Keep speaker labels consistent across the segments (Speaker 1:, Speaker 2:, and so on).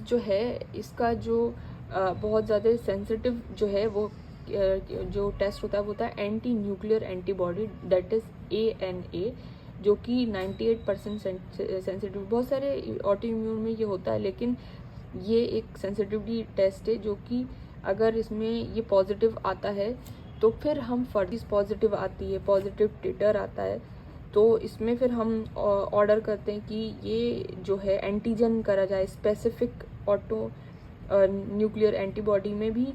Speaker 1: जो है इसका जो बहुत ज़्यादा सेंसिटिव जो है वो जो टेस्ट होता है वो होता है anti nuclear antibody, that is ANA, जो कि 98% सेंसिटिव। बहुत सारे ऑटो इम्यून में ये होता है, लेकिन ये एक सेंसिटिविटी टेस्ट है जो कि अगर इसमें ये पॉजिटिव आता है तो फिर हम फर्टिस पॉजिटिव आती है, पॉजिटिव टिटर आता है, तो इसमें फिर हम ऑर्डर करते हैं कि ये जो है एंटीजन करा जाए स्पेसिफिक ऑटो न्यूक्लियर एंटीबॉडी में भी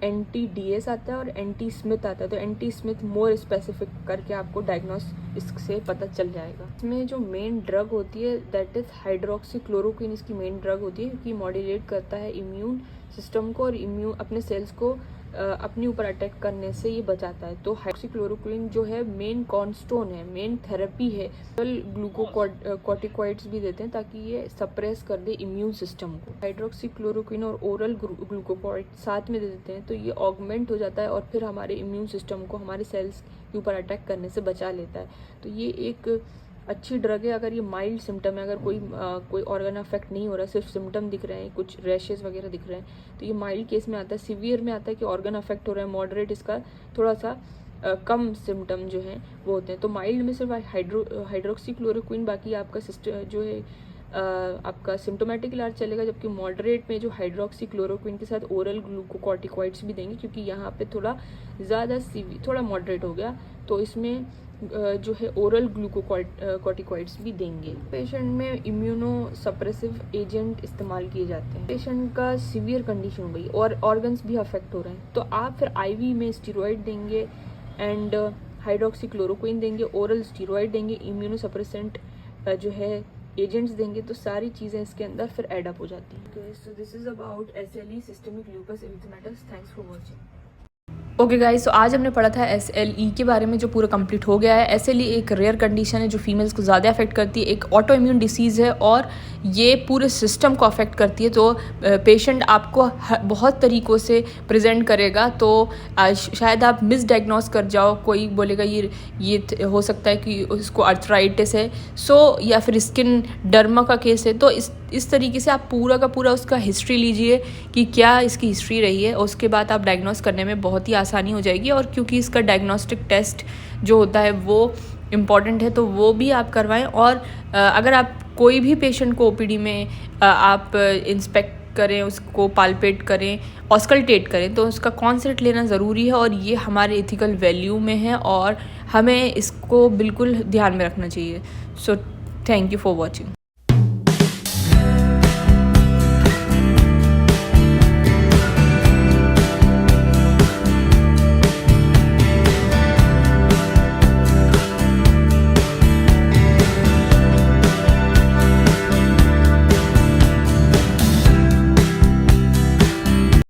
Speaker 1: एंटी DS आता है और एंटी स्मिथ आता है। तो एंटी स्मिथ मोर स्पेसिफिक करके आपको डायग्नोस इससे पता चल जाएगा। इसमें जो मेन ड्रग होती है दैट इज़ हाइड्रोक्सीक्लोरोक्विन, इसकी मेन ड्रग होती है क्योंकि मॉड्यूलेट करता है इम्यून सिस्टम को और इम्यून अपने सेल्स को अपने ऊपर अटैक करने से ये बचाता है। तो हाइड्रोक्सीक्लोरोक्विन जो है मेन कॉर्नस्टोन है, मेन थेरेपी है। ग्लूकोकॉर्टिकॉइड्स भी देते हैं ताकि ये सप्रेस कर दे इम्यून सिस्टम को। हाइड्रोक्सीक्लोरोक्विन और ओरल ग्लूकोकॉर्ड साथ में दे देते हैं तो ये ऑगमेंट हो जाता है और फिर हमारे इम्यून सिस्टम को हमारे सेल्स के ऊपर अटैक करने से बचा लेता है। तो ये एक अच्छी ड्रग है अगर ये माइल्ड सिम्टम है, अगर कोई ऑर्गन अफेक्ट नहीं हो रहा, सिर्फ सिम्टम दिख रहे हैं, कुछ रैशेस वगैरह दिख रहे हैं, तो ये माइल्ड केस में आता है। सीवियर में आता है कि ऑर्गन अफेक्ट हो रहा है, मॉडरेट इसका थोड़ा सा कम सिम्टम जो हैं वो होते हैं। तो माइल्ड में सिर्फ हाइड्रोक्सीक्लोरोक्विन, बाकी आपका सिस्टम जो है आपका सिम्टोमेटिक इलाज चलेगा, जबकि मॉडरेट में जो हाइड्रोक्सीक्लोरोक्विन के साथ ओरल ग्लूकोकॉर्टिकॉइड्स भी देंगे क्योंकि यहाँ पे थोड़ा ज़्यादा थोड़ा मॉडरेट हो गया, तो इसमें जो है ओरल ग्लूकोकॉर्टिकॉइड्स भी देंगे। पेशेंट में इम्यूनो सप्रेसिव एजेंट इस्तेमाल किए जाते हैं। पेशेंट का सीवियर कंडीशन हो गई और ऑर्गन्स भी अफेक्ट हो रहे हैं, तो आप फिर IV में स्टीरॉयड देंगे एंड हाइड्रोक्सीक्लोरोक्विन देंगे, ओरल स्टीरॉयड देंगे, इम्यूनो सप्रेसेंट जो है एजेंट्स देंगे, तो सारी चीज़ें इसके अंदर फिर एड अप हो जाती हैं। So this is about SLE, systemic lupus erythematosus. Thanks for watching.
Speaker 2: Okay guys, तो आज हमने पढ़ा था SLE के बारे में जो पूरा कंप्लीट हो गया है। SLE एक रेयर कंडीशन है जो फीमेल्स को ज़्यादा अफेक्ट करती है, एक ऑटो इम्यून डिसीज़ है और ये पूरे सिस्टम को अफेक्ट करती है। तो पेशेंट आपको बहुत तरीक़ों से प्रेजेंट करेगा, तो शायद आप मिसडायग्नोस कर जाओ, कोई बोलेगा ये हो सकता है कि उसको अर्थराइटिस है, या फिर स्किन डर्मा का केस है। तो इस तरीके से आप पूरा का पूरा उसका हिस्ट्री लीजिए कि क्या इसकी हिस्ट्री रही है, और उसके बाद आप डायग्नोस करने में बहुत ही आसानी हो जाएगी। और क्योंकि इसका डायग्नोस्टिक टेस्ट जो होता है वो इम्पॉर्टेंट है, तो वो भी आप करवाएं। और अगर आप कोई भी पेशेंट को OPD में आप इंस्पेक्ट करें, उसको पाल्पेट करें, ऑस्कल्टेट करें, तो उसका कॉन्सेंट लेना ज़रूरी है और ये हमारे एथिकल वैल्यू में है और हमें इसको बिल्कुल ध्यान में रखना चाहिए। So thank you for watching.